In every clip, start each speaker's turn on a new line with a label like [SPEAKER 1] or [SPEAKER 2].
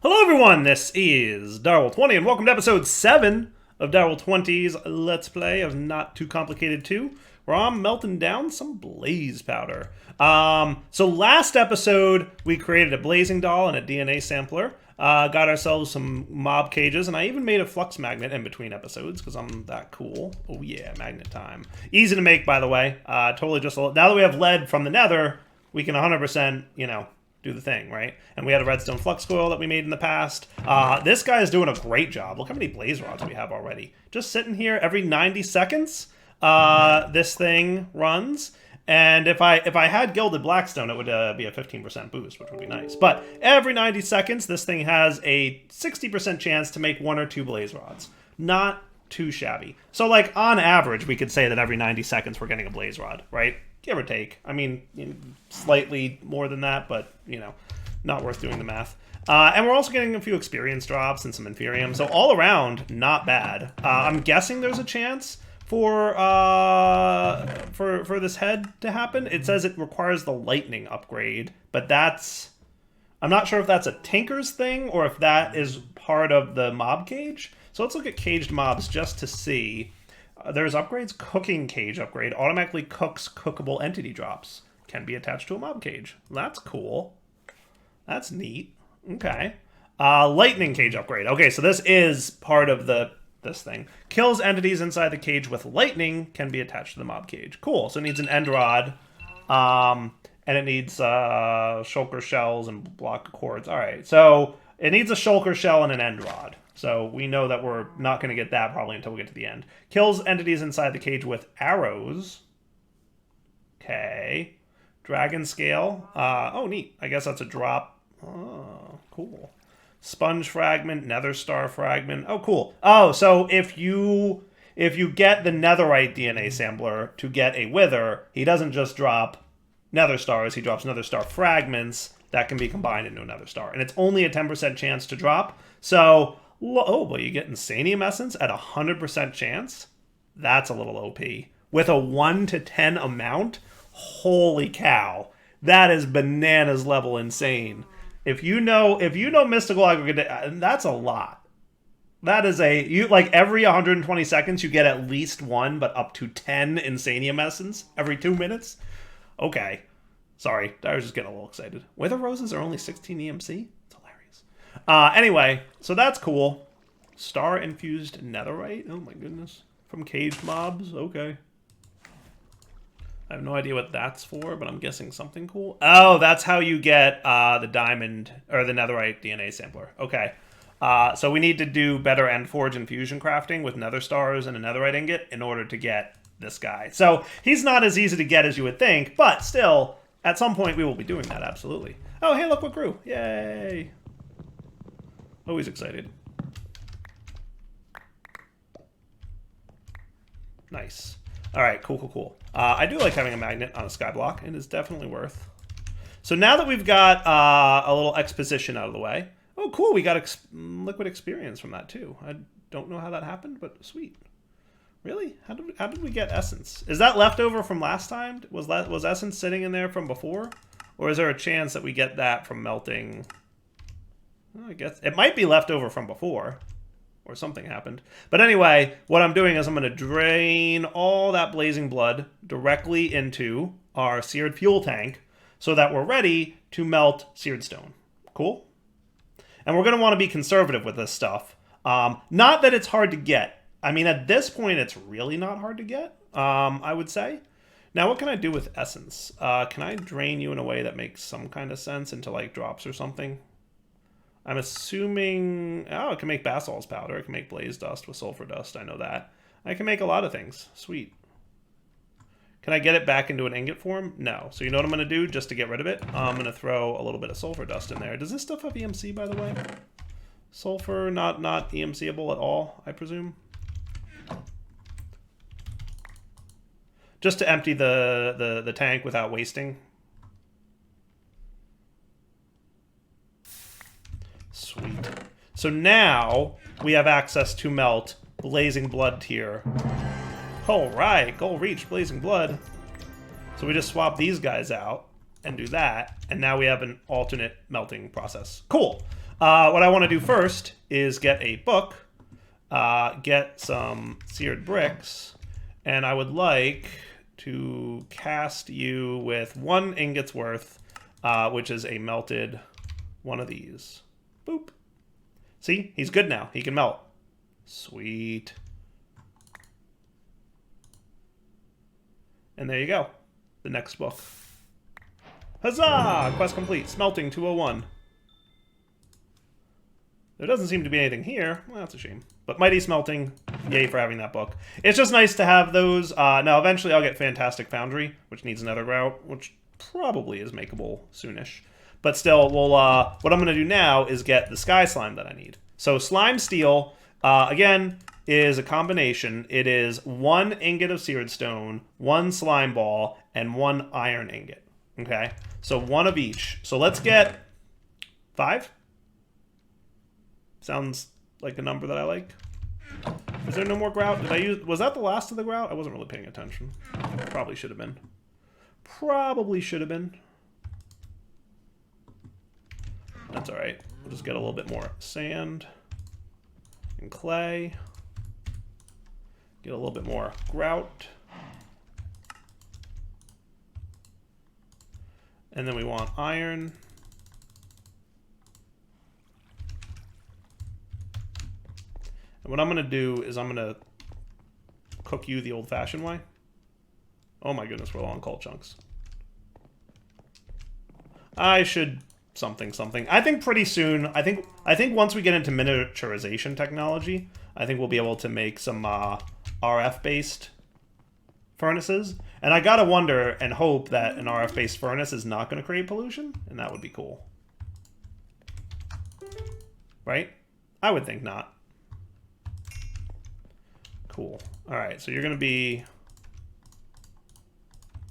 [SPEAKER 1] Hello everyone, this is Darwell20 and welcome to episode 7 of Darwell20's Let's Play of Not Too Complicated 2, where I'm melting down some blaze powder. So last episode we created a blazing doll and a DNA sampler, got ourselves some mob cages, and I even made a flux magnet in between episodes because I'm that cool. Oh yeah, magnet time. Easy to make, by the way. Totally just, now that we have lead from the nether, we can 100%, do the thing, right? And we had a redstone flux coil that we made in the past. This guy is doing a great job. Look how many blaze rods we have already. Just sitting here every 90 seconds, this thing runs. And if I had gilded blackstone, it would be a 15% boost, which would be nice. But every 90 seconds, this thing has a 60% chance to make 1 or 2 blaze rods. Not too shabby. So like on average, we could say that every 90 seconds we're getting a blaze rod, right? Give or take. I mean, slightly more than that, but, not worth doing the math. And we're also getting a few experience drops and some inferium. So all around, not bad. I'm guessing there's a chance for this head to happen. It says it requires the lightning upgrade, but I'm not sure if that's a Tinker's thing or if that is part of the mob cage. So let's look at caged mobs just to see. There's upgrades. Cooking cage upgrade automatically cooks cookable entity drops. Can be attached to a mob cage. That's cool. That's neat. Okay. Lightning cage upgrade. Okay, so this is part of this thing. Kills entities inside the cage with lightning. Can be attached to the mob cage. Cool. So it needs an end rod. And it needs shulker shells and block cords. All right. So it needs a shulker shell and an end rod. So we know that we're not going to get that probably until we get to the end. Kills entities inside the cage with arrows. Okay. Dragon scale. Oh, neat. I guess that's a drop. Oh, cool. Sponge fragment, nether star fragment. Oh, cool. Oh, so if you get the netherite DNA sampler to get a wither, he doesn't just drop nether stars. He drops nether star fragments that can be combined into a nether star. And it's only a 10% chance to drop. So... oh, but you get Insanium Essence at 100% chance? That's a little OP. With a 1 to 10 amount? Holy cow. That is bananas level insane. If you know Mystical Aggregate, that's a lot. That is like every 120 seconds you get at least 1, but up to 10 Insanium Essence every 2 minutes? Okay. Sorry, I was just getting a little excited. Wither Roses are only 16 EMC? Anyway, so that's cool. Star-infused netherite? Oh my goodness. From caged mobs? Okay. I have no idea what that's for, but I'm guessing something cool. Oh, that's how you get the diamond, or the netherite DNA sampler. Okay. So we need to do better Endforge and fusion crafting with nether stars and a netherite ingot in order to get this guy. So he's not as easy to get as you would think, but still, at some point we will be doing that, absolutely. Oh, hey, look what grew. Yay. Always excited. Nice. All right, cool. I do like having a magnet on a skyblock. It is definitely worth. So now that we've got a little exposition out of the way. Oh, cool. We got liquid experience from that too. I don't know how that happened, but sweet. Really? How did we get essence? Is that leftover from last time? Was essence sitting in there from before? Or is there a chance that we get that from melting? I guess it might be left over from before, or something happened. But anyway, what I'm doing is I'm going to drain all that blazing blood directly into our seared fuel tank so that we're ready to melt seared stone. Cool? And we're going to want to be conservative with this stuff. Not that it's hard to get. I mean, at this point, it's really not hard to get, I would say. Now, what can I do with essence? Can I drain you in a way that makes some kind of sense into, like, drops or something? I'm assuming... oh, it can make basalt's powder. It can make blaze dust with sulfur dust. I know that. I can make a lot of things. Sweet. Can I get it back into an ingot form? No. So you know what I'm going to do just to get rid of it? I'm going to throw a little bit of sulfur dust in there. Does this stuff have EMC, by the way? Sulfur, not EMCable at all, I presume. Just to empty the tank without wasting. Sweet. So now we have access to melt Blazing Blood tier. Alright, goal reached, Blazing Blood. So we just swap these guys out and do that, and now we have an alternate melting process. Cool. what I want to do first is get a book, get some seared bricks, and I would like to cast you with 1 ingot's worth, which is a melted one of these. Boop. See, he's good now. He can melt. Sweet. And there you go. The next book. Huzzah! Quest complete. Smelting 201. There doesn't seem to be anything here. Well, that's a shame. But Mighty Smelting, yay for having that book. It's just nice to have those. Now, eventually I'll get Fantastic Foundry, which needs another grout, which probably is makeable soonish. But still, we'll, what I'm going to do now is get the Sky Slime that I need. So Slime Steel, again, is a combination. It is 1 ingot of seared stone, 1 slime ball, and 1 iron ingot. Okay? So 1 of each. So let's get 5. Sounds like a number that I like. Is there no more grout? Did I use... Was that the last of the grout? I wasn't really paying attention. Probably should have been. Probably should have been. That's alright. We'll just get a little bit more sand and clay. Get a little bit more grout. And then we want iron. And what I'm going to do is I'm going to cook you the old-fashioned way. Oh my goodness, we're low on coal chunks. I should something. I think pretty soon, I think once we get into miniaturization technology, I think we'll be able to make some RF-based furnaces. And I gotta wonder and hope that an RF-based furnace is not going to create pollution, and that would be cool. Right? I would think not. Cool. All right, so you're going to be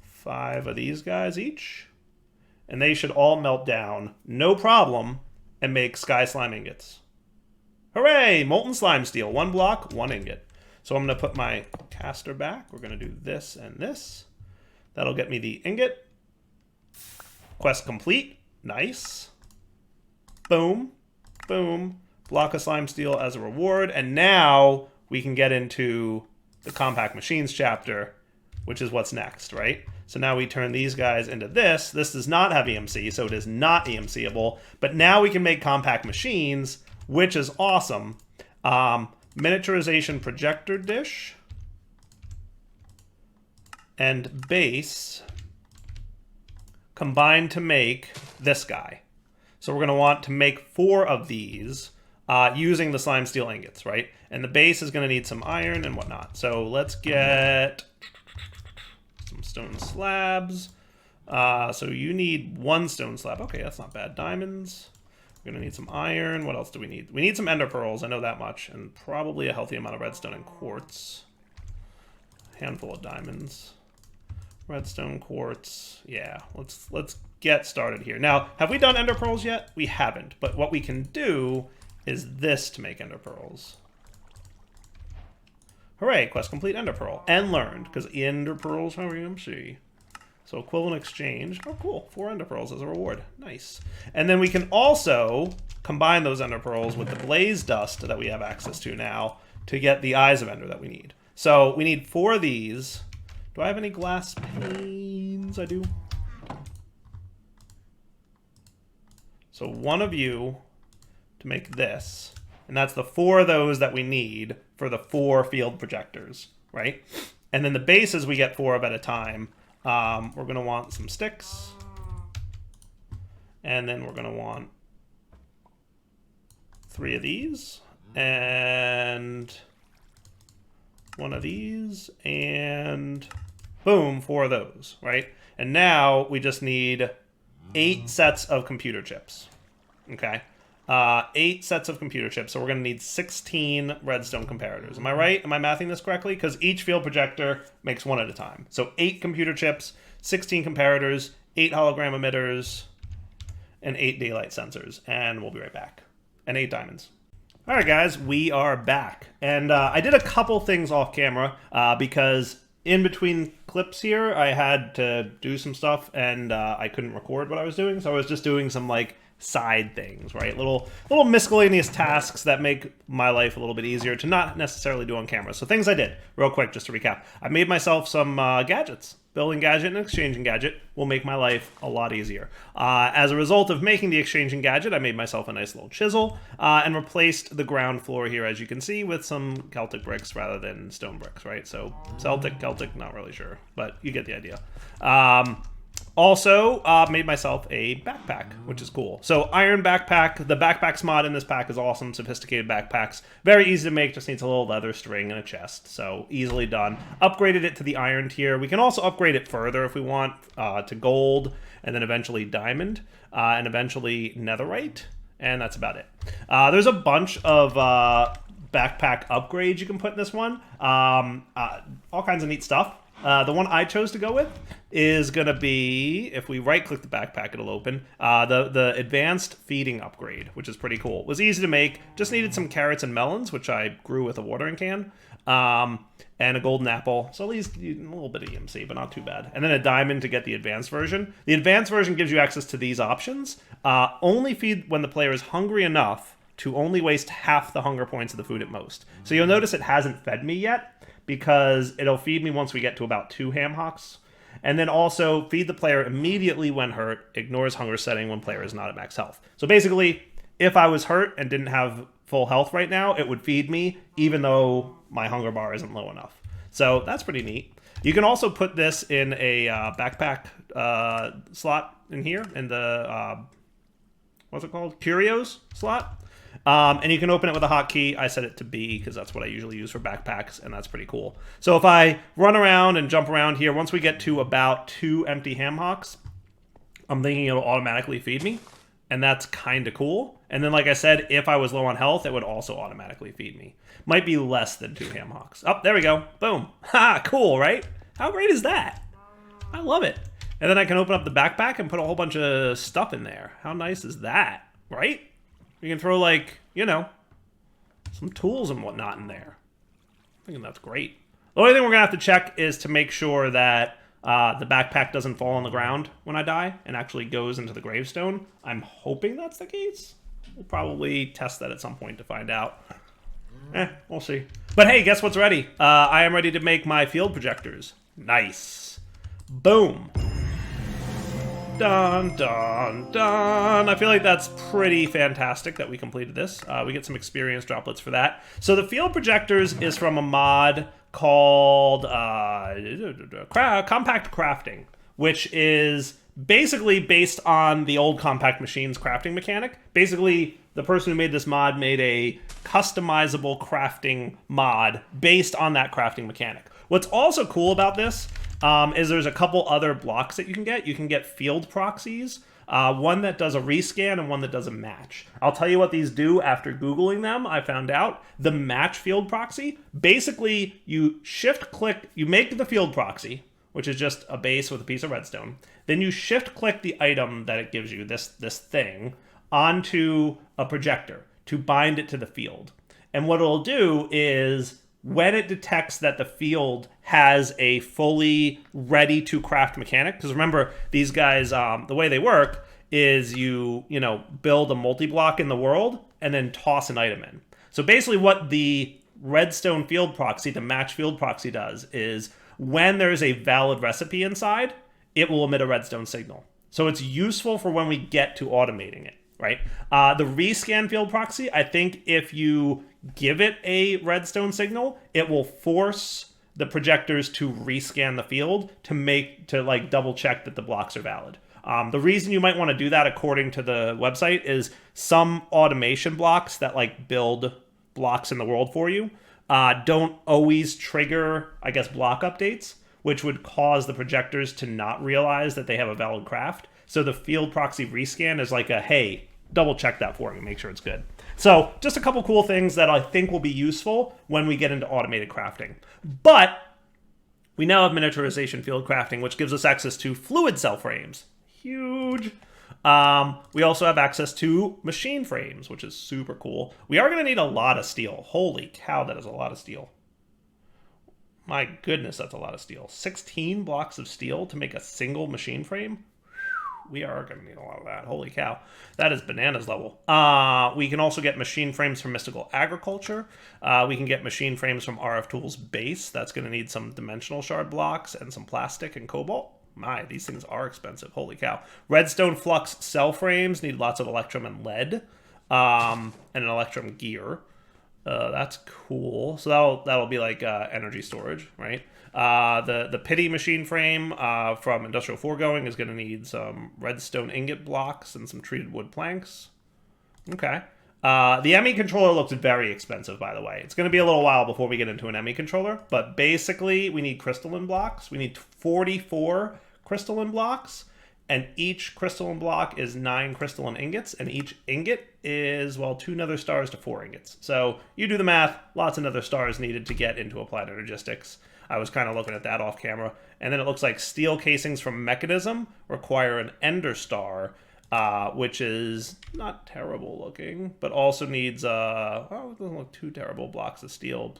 [SPEAKER 1] 5 of these guys each. And they should all melt down, no problem, and make Sky Slime ingots. Hooray! Molten Slime Steel. 1 block, 1 ingot. So I'm going to put my caster back. We're going to do this and this. That'll get me the ingot. Quest complete. Nice. Boom. Boom. Block of Slime Steel as a reward. And now we can get into the Compact Machines chapter, which is what's next, right? So now we turn these guys into this. This does not have EMC, so it is not EMCable. But now we can make Compact Machines, which is awesome. Miniaturization projector dish and base combined to make this guy. So we're going to want to make 4 of these using the slime steel ingots, right? And the base is going to need some iron and whatnot. So let's get some stone slabs. So you need 1 stone slab. Okay, that's not bad. Diamonds. We're going to need some iron. What else do we need? We need some ender pearls. I know that much. And probably a healthy amount of redstone and quartz. Handful of diamonds. Redstone, quartz. Yeah, let's get started here. Now, have we done ender pearls yet? We haven't. But what we can do is this to make ender pearls. Hooray, quest complete ender pearl. And learned, because ender pearls have EMC. So equivalent exchange. Oh, cool. 4 ender pearls as a reward. Nice. And then we can also combine those ender pearls with the blaze dust that we have access to now to get the eyes of ender that we need. So we need 4 of these. Do I have any glass panes? I do. So 1 of you to make this. And that's the 4 of those that we need for the 4 field projectors, right? And then the bases we get 4 of at a time. We're going to want some sticks. And then we're going to want 3 of these. And 1 of these. And boom, 4 of those, right? And now we just need 8 sets of computer chips. Okay? 8 sets of computer chips. So we're going to need 16 redstone comparators. Am I right? Am I mathing this correctly? Because each field projector makes 1 at a time. So 8 computer chips, 16 comparators, 8 hologram emitters, and 8 daylight sensors. And we'll be right back. And 8 diamonds. All right, guys, we are back. And I did a couple things off camera because in between clips here, I had to do some stuff and I couldn't record what I was doing. So I was just doing some like side things, right? Little miscellaneous tasks that make my life a little bit easier to not necessarily do on camera. So things I did, real quick, just to recap. I made myself some gadgets. Building gadget and exchanging gadget will make my life a lot easier. As a result of making the exchanging gadget, I made myself a nice little chisel and replaced the ground floor here, as you can see, with some Celtic bricks rather than stone bricks, right? So Celtic, not really sure, but you get the idea. Also, made myself a backpack, which is cool. So iron backpack, the backpacks mod in this pack is awesome. Sophisticated backpacks, very easy to make, just needs a little leather string and a chest. So easily done. Upgraded it to the iron tier. We can also upgrade it further if we want to gold, and then eventually diamond, and eventually netherite, and that's about it. There's a bunch of backpack upgrades you can put in this one. All kinds of neat stuff. The one I chose to go with is going to be, if we right-click the backpack, it'll open, the advanced feeding upgrade, which is pretty cool. It was easy to make, just needed some carrots and melons, which I grew with a watering can, and a golden apple, so at least a little bit of EMC, but not too bad. And then a diamond to get the advanced version. The advanced version gives you access to these options. Only feed when the player is hungry enough to only waste half the hunger points of the food at most. So you'll notice it hasn't fed me yet, because it'll feed me once we get to about 2 ham hocks. And then also feed the player immediately when hurt, ignores hunger setting when player is not at max health. So basically, if I was hurt and didn't have full health right now, it would feed me even though my hunger bar isn't low enough. So that's pretty neat. You can also put this in a backpack slot in here, in the, what's it called? Curios slot. And you can open it with a hotkey. I set it to B because that's what I usually use for backpacks, and that's pretty cool. So if I run around and jump around here, once we get to about 2 empty ham hocks, I'm thinking it'll automatically feed me, and that's kind of cool. And then, like I said, if I was low on health, it would also automatically feed me. Might be less than 2 ham hocks. Oh, there we go. Boom. Ha, cool, right? How great is that? I love it. And then I can open up the backpack and put a whole bunch of stuff in there. How nice is that, right? You can throw, like, you know, some tools and whatnot in there. I think that's great. The only thing we're going to have to check is to make sure that the backpack doesn't fall on the ground when I die and actually goes into the gravestone. I'm hoping that's the case. We'll probably test that at some point to find out. We'll see. But hey, guess what's ready? I am ready to make my field projectors. Nice. Boom. Dun, dun, dun. I feel like that's pretty fantastic that we completed this. We get some experience droplets for that. So the field projectors is from a mod called Compact Crafting, which is basically based on the old Compact Machines crafting mechanic. Basically, the person who made this mod made a customizable crafting mod based on that crafting mechanic. What's also cool about this is there's a couple other blocks that you can get. You can get field proxies, one that does a rescan and one that does a match. I'll tell you what these do after Googling them. I found out the match field proxy, basically you shift click, you make the field proxy, which is just a base with a piece of redstone. Then you shift click the item that it gives you, this thing, onto a projector to bind it to the field. And what it'll do is, when it detects that the field has a fully ready to craft mechanic, because remember, these guys, the way they work is you build a multi-block in the world and then toss an item in. So basically what the redstone field proxy, the match field proxy does is when there's a valid recipe inside, it will emit a redstone signal. So it's useful for when we get to automating it, right? The rescan field proxy, I think if you give it a redstone signal, it will force the projectors to rescan the field to like double check that the blocks are valid. The reason you might want to do that, according to the website, is some automation blocks that like build blocks in the world for you don't always trigger, I guess, block updates, which would cause the projectors to not realize that they have a valid craft. So the field proxy rescan is like a, hey, double check that for me, make sure it's good. So just a couple cool things that I think will be useful when we get into automated crafting. But we now have miniaturization field crafting, which gives us access to fluid cell frames. Huge. We also have access to machine frames, which is super cool. We are going to need a lot of steel. Holy cow, that is a lot of steel. My goodness, that's a lot of steel. 16 blocks of steel to make a single machine frame? We are going to need a lot of that. Holy cow. That is bananas level. We can also get machine frames from Mystical Agriculture. We can get machine frames from RF Tools Base. That's going to need some dimensional shard blocks and some plastic and cobalt. My, these things are expensive. Holy cow. Redstone Flux cell frames need lots of electrum and lead. And an electrum gear. That's cool. So that'll be like energy storage, right? The pity machine frame from Industrial Foregoing is going to need some redstone ingot blocks and some treated wood planks. Okay. The ME controller looks very expensive, by the way. It's going to be a little while before we get into an ME controller, but basically we need crystalline blocks. We need 44 crystalline blocks, and each crystalline block is 9 crystalline ingots, and each ingot is, well, 2 nether stars to 4 ingots. So you do the math, lots of nether stars needed to get into Applied Energistics. I was kind of looking at that off camera. And then it looks like steel casings from Mechanism require an ender star, which is not terrible looking, but also needs, oh, it doesn't look too terrible, blocks of steel,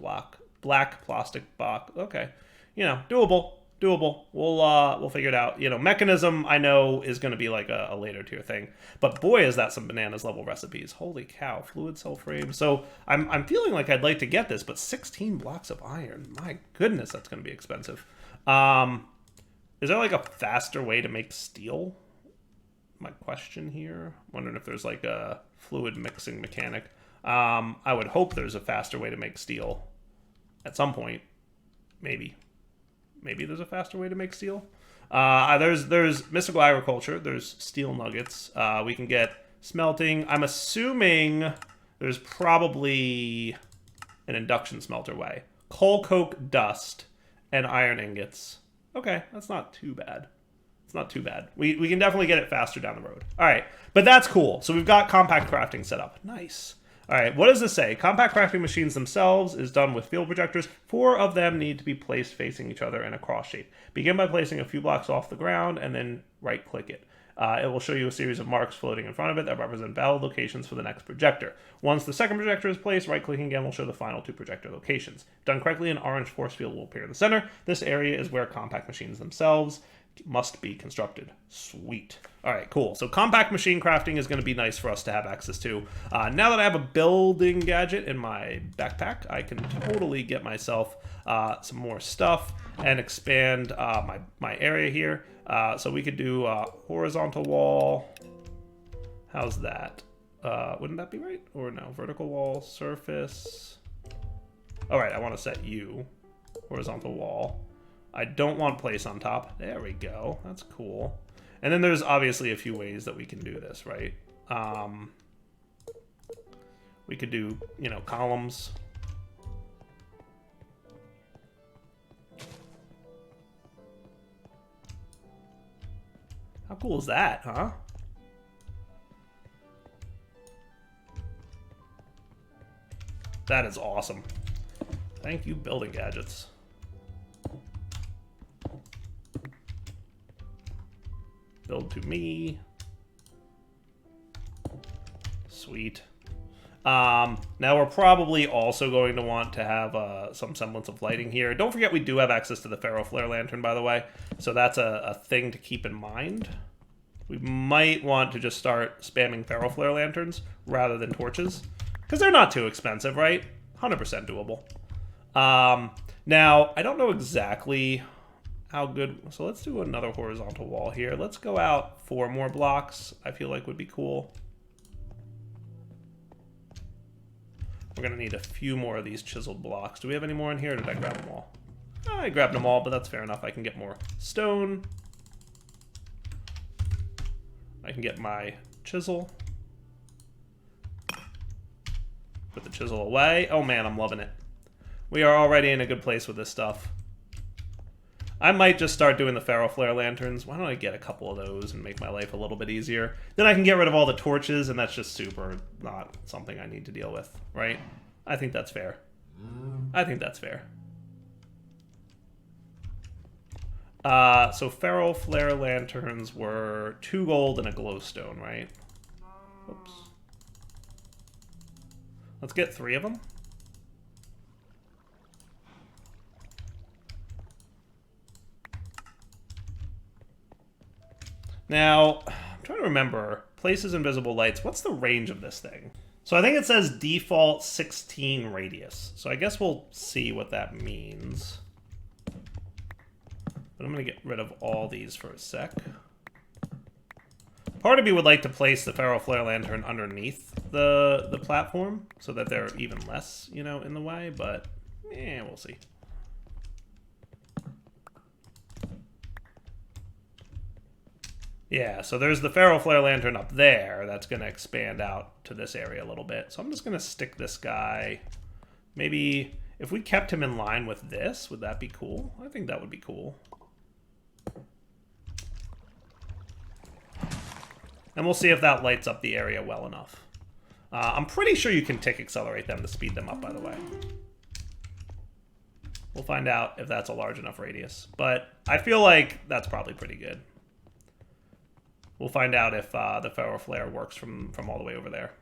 [SPEAKER 1] black plastic box. Okay, you know, doable. We'll figure it out. You know, Mechanism I know is going to be like a later tier thing, but boy is that some bananas level recipes. Holy cow, fluid cell frame. So I'm feeling like I'd like to get this, but 16 blocks of iron. My goodness, that's going to be expensive. Is there like a faster way to make steel? My question here. Wondering if there's like a fluid mixing mechanic. I would hope there's a faster way to make steel at some point. Maybe there's a faster way to make steel. There's Mystical Agriculture. There's steel nuggets. We can get smelting. I'm assuming there's probably an induction smelter way. Coal coke dust and iron ingots. Okay, that's not too bad. It's not too bad. We can definitely get it faster down the road. All right, but that's cool. So we've got compact crafting set up. Nice. All right, what does this say? Compact crafting machines themselves is done with field projectors. 4 of them need to be placed facing each other in a cross shape. Begin by placing a few blocks off the ground and then right-click it. It will show you a series of marks floating in front of it that represent valid locations for the next projector. Once the second projector is placed, right-clicking again will show the final 2 projector locations. Done correctly, an orange force field will appear in the center. This area is where compact machines themselves must be constructed. Sweet. All right, cool. So compact machine crafting is going to be nice for us to have access to. Now that I have a building gadget in my backpack, I can totally get myself some more stuff and expand my area here. So we could do horizontal wall. How's that? Wouldn't that be right? Or no, vertical wall, surface. All right, I want to set you horizontal wall. I don't want place on top. There we go. That's cool. And then there's obviously a few ways that we can do this, right? We could do, you know, columns. How cool is that, huh? That is awesome. Thank you, building gadgets. Build to me. Sweet. Now we're probably also going to want to have some semblance of lighting here. Don't forget we do have access to the Ferro Flare Lantern, by the way. So that's a thing to keep in mind. We might want to just start spamming Ferro Flare Lanterns rather than torches. Because they're not too expensive, right? 100% doable. Now, I don't know exactly how good... So let's do another horizontal wall here. Let's go out 4 more blocks. I feel like would be cool. We're going to need a few more of these chiseled blocks. Do we have any more in here, or did I grab them all? I grabbed them all, but that's fair enough. I can get more stone. I can get my chisel. Put the chisel away. Oh man, I'm loving it. We are already in a good place with this stuff. I might just start doing the Ferro Flare Lanterns. Why don't I get a couple of those and make my life a little bit easier? Then I can get rid of all the torches, and that's just super not something I need to deal with, right? I think that's fair. I think that's fair. So Ferro Flare Lanterns were 2 gold and a glowstone, right? Oops. Let's get 3 of them. Now, I'm trying to remember. Places invisible lights. What's the range of this thing? So I think it says default 16 radius. So I guess we'll see what that means. But I'm going to get rid of all these for a sec. Part of me would like to place the ferro flare lantern underneath the platform so that they're even less, you know, in the way, but we'll see. Yeah, so there's the ferro flare lantern up there that's going to expand out to this area a little bit. So I'm just going to stick this guy. Maybe if we kept him in line with this, would that be cool? I think that would be cool. And we'll see if that lights up the area well enough. I'm pretty sure you can tick accelerate them to speed them up, by the way. We'll find out if that's a large enough radius. But I feel like that's probably pretty good. We'll find out if the ferro flare works from all the way over there.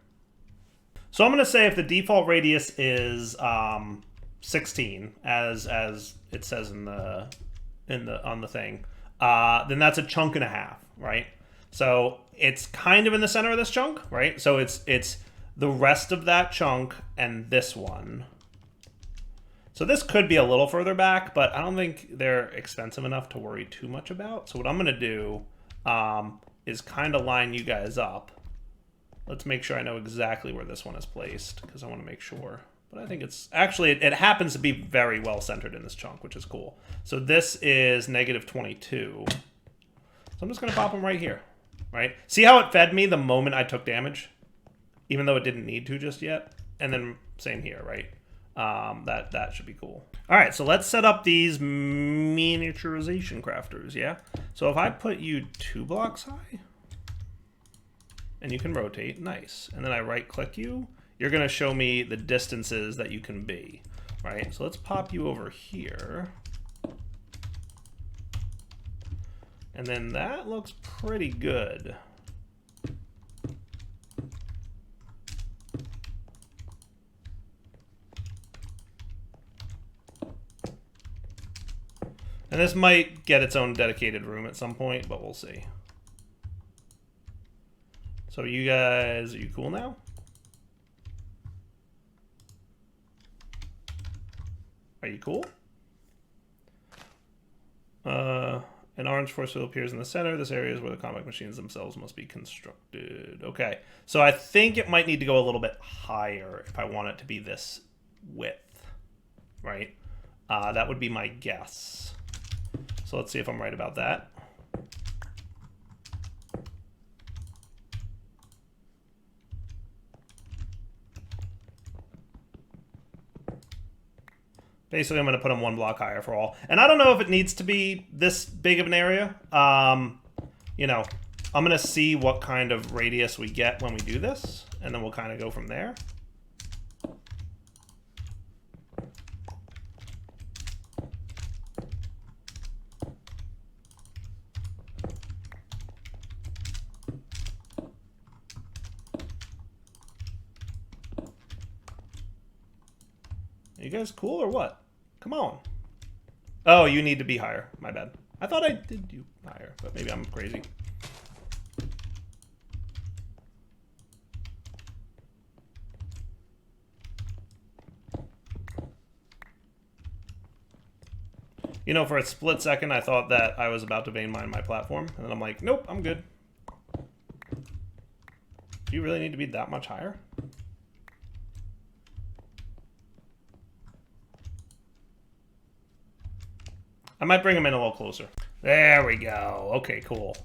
[SPEAKER 1] So I'm going to say if the default radius is 16, as it says on the thing, then that's a chunk and a half, right? So it's kind of in the center of this chunk, right? So it's the rest of that chunk and this one. So this could be a little further back, but I don't think they're expensive enough to worry too much about. So what I'm going to do is kind of line you guys up. Let's make sure I know exactly where this one is placed, because I want to make sure. But I think it's actually, it happens to be very well centered in this chunk, which is cool. So this is -22. So I'm just going to pop them right here, right? See how it fed me the moment I took damage? Even though it didn't need to just yet. And then same here, right? That should be cool. All right, so let's set up these miniaturization crafters, yeah? So if I put you 2 blocks high, and you can rotate, nice. And then I right-click you, you're gonna show me the distances that you can be, right? So let's pop you over here. And then that looks pretty good. And this might get its own dedicated room at some point, but we'll see. So you guys, are you cool now? Are you cool? An orange force field appears in the center. This area is where the comic machines themselves must be constructed. Okay, so I think it might need to go a little bit higher if I want it to be this width, right? That would be my guess. So let's see if I'm right about that. Basically, I'm going to put them 1 block higher for all. And I don't know if it needs to be this big of an area. You know, I'm going to see what kind of radius we get when we do this, and then we'll kind of go from there. Are you guys cool or what? Come on. Oh, you need to be higher. My bad. I thought I did do higher, but maybe I'm crazy. You know, for a split second, I thought that I was about to vein mine my platform, and then I'm like, nope, I'm good. Do you really need to be that much higher? I might bring them in a little closer. There we go. Okay, cool.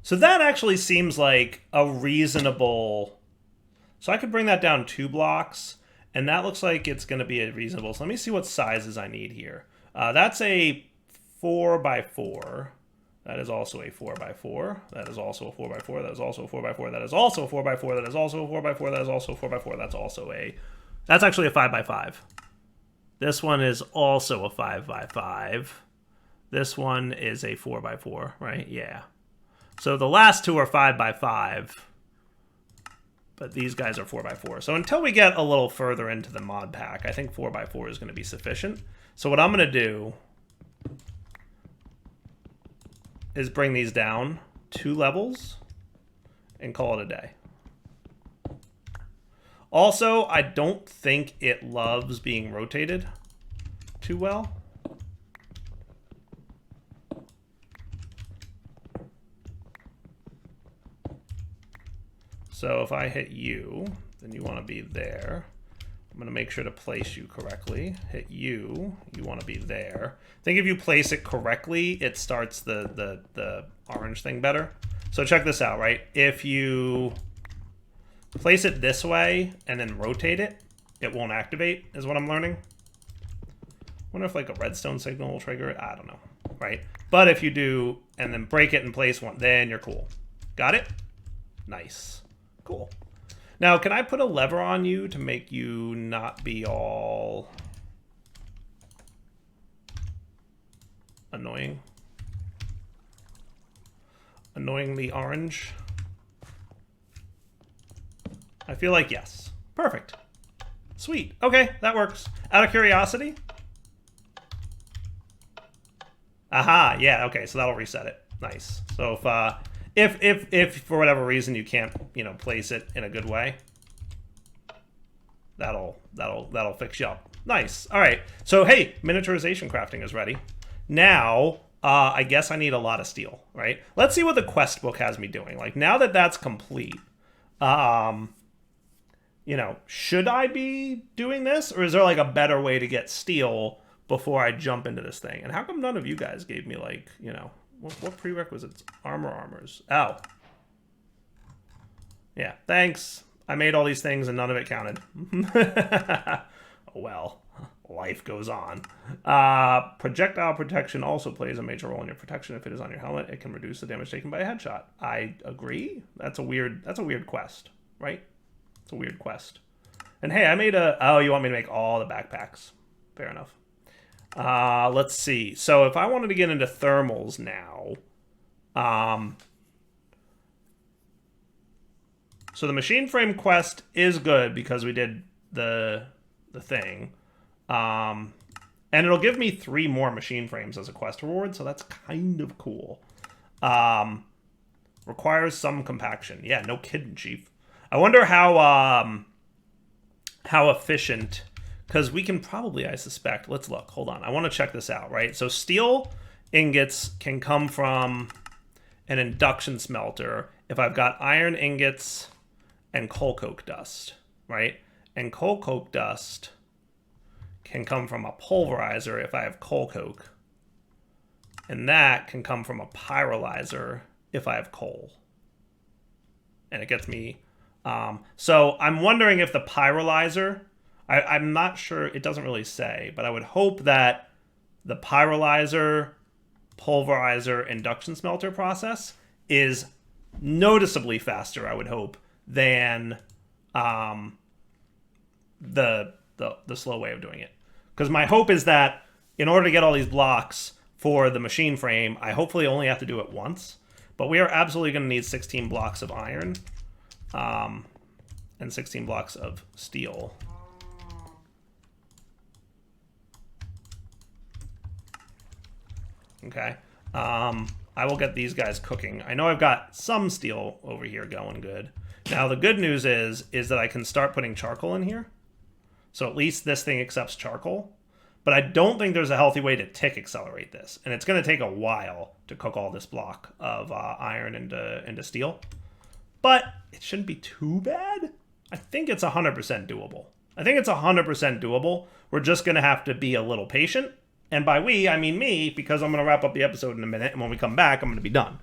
[SPEAKER 1] So that actually seems like a reasonable... So I could bring that down 2 blocks, and that looks like it's going to be a reasonable... So let me see what sizes I need here. That's a 4x4. That is also a 4x4. That is also a 4x4. That is also a 4x4. That is also a 4x4. That is also a 4x4. That is also a 4x4. That's also a... That's actually a 5x5. This one is also a 5x5. This one is a 4x4, right? Yeah. So the last two are 5x5, but these guys are 4x4. So until we get a little further into the mod pack, I think 4x4 is going to be sufficient. So what I'm going to do is bring these down 2 levels and call it a day. Also, I don't think it loves being rotated too well. So if I hit you, then you want to be there. I'm going to make sure to place you correctly. Hit you, you want to be there. I think if you place it correctly, it starts the orange thing better. So check this out, right? If you place it this way and then rotate it, it won't activate, is what I'm learning. Wonder if like a redstone signal will trigger it. I don't know, right? But if you do and then break it and place one, then you're cool. Got it? Nice. Cool. Now, can I put a lever on you to make you not be all annoying? Annoyingly orange? I feel like yes. Perfect. Sweet. Okay, that works. Out of curiosity? Aha, yeah, okay, so that'll reset it. Nice. So if for whatever reason you can't, you know, place it in a good way, that'll fix you up. Nice. All right. So hey, miniaturization crafting is ready. Now, I guess I need a lot of steel, right? Let's see what the quest book has me doing. Like now that that's complete, you know, should I be doing this, or is there like a better way to get steel before I jump into this thing? And how come none of you guys gave me like, you know, what prerequisites? Armors. Oh. Yeah, thanks. I made all these things and none of it counted. Well, life goes on. Projectile protection also plays a major role in your protection. If it is on your helmet, it can reduce the damage taken by a headshot. I agree. That's a weird quest, right? It's a weird quest. And hey, I made oh, you want me to make all the backpacks. Fair enough. Let's see. So if I wanted to get into thermals now, so the machine frame quest is good because we did the thing. And it'll give me 3 more machine frames as a quest reward, so that's kind of cool. Requires some compaction. Yeah, no kidding, Chief. I wonder how efficient, because we can probably, I suspect, let's look, hold on. I want to check this out, right? So steel ingots can come from an induction smelter if I've got iron ingots and coal coke dust, right? And coal coke dust can come from a pulverizer if I have coal coke. And that can come from a pyrolyzer if I have coal. And it gets me... so I'm wondering if the pyrolyzer... I'm not sure, it doesn't really say, but I would hope that the pyrolyzer, pulverizer, induction smelter process is noticeably faster, I would hope, than the slow way of doing it. Because my hope is that in order to get all these blocks for the machine frame, I hopefully only have to do it once. But we are absolutely going to need 16 blocks of iron and 16 blocks of steel. Okay. I will get these guys cooking. I know I've got some steel over here going good. Now, the good news is that I can start putting charcoal in here. So at least this thing accepts charcoal. But I don't think there's a healthy way to tick accelerate this. And it's going to take a while to cook all this block of iron into steel. But it shouldn't be too bad. I think it's 100% doable. I think it's 100% doable. We're just going to have to be a little patient. And by we, I mean me, because I'm going to wrap up the episode in a minute, and when we come back, I'm going to be done.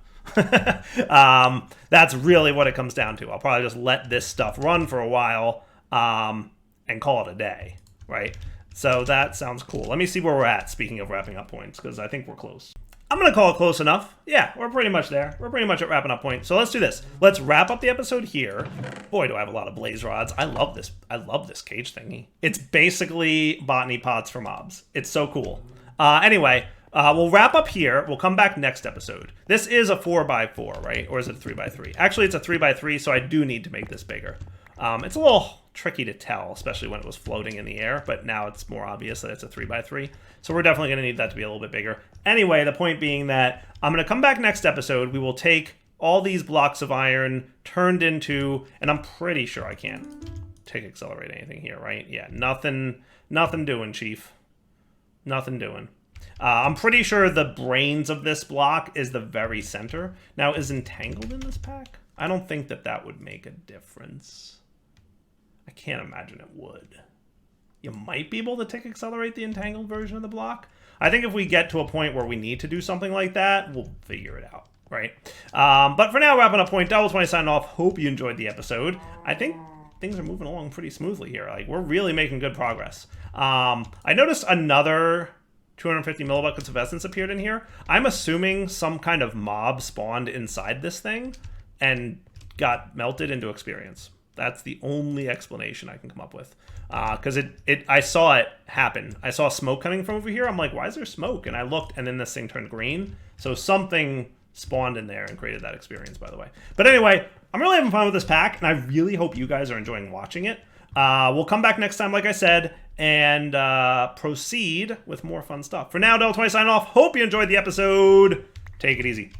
[SPEAKER 1] That's really what it comes down to. I'll probably just let this stuff run for a while and call it a day, right? So that sounds cool. Let me see where we're at, speaking of wrapping up points, because I think we're close. I'm going to call it close enough. Yeah, we're pretty much there. We're pretty much at wrapping up point. So let's do this. Let's wrap up the episode here. Boy, do I have a lot of blaze rods. I love this. I love this cage thingy. It's basically botany pots for mobs. It's so cool. Anyway, we'll wrap up here. We'll come back next episode. This is a 4x4, right? Or is it a 3x3? Actually, it's a 3x3, so I do need to make this bigger. It's a little tricky to tell, especially when it was floating in the air, but now it's more obvious that it's a 3x3. So we're definitely going to need that to be a little bit bigger. Anyway, the point being that I'm going to come back next episode. We will take all these blocks of iron turned into, and I'm pretty sure I can't tick accelerate anything here, right? Yeah, nothing doing, Chief. Nothing doing. I'm pretty sure the brains of this block is the very center. Now, is entangled in this pack? I don't think that would make a difference. I can't imagine it would. You might be able to tick accelerate the entangled version of the block. I think if we get to a point where we need to do something like that, we'll figure it out, right? But for now, wrapping up Point Doubles when I sign off. Hope you enjoyed the episode. I think things are moving along pretty smoothly here. Like, we're really making good progress. I noticed another 250 millibuckets of essence appeared in here. I'm assuming some kind of mob spawned inside this thing and got melted into experience. That's the only explanation I can come up with. Because I saw it happen. I saw smoke coming from over here. I'm like, why is there smoke? And I looked, and then this thing turned green. So something spawned in there and created that experience, by the way. But anyway, I'm really having fun with this pack, and I really hope you guys are enjoying watching it. We'll come back next time, like I said, and proceed with more fun stuff. For now, Del20 signing off. Hope you enjoyed the episode. Take it easy.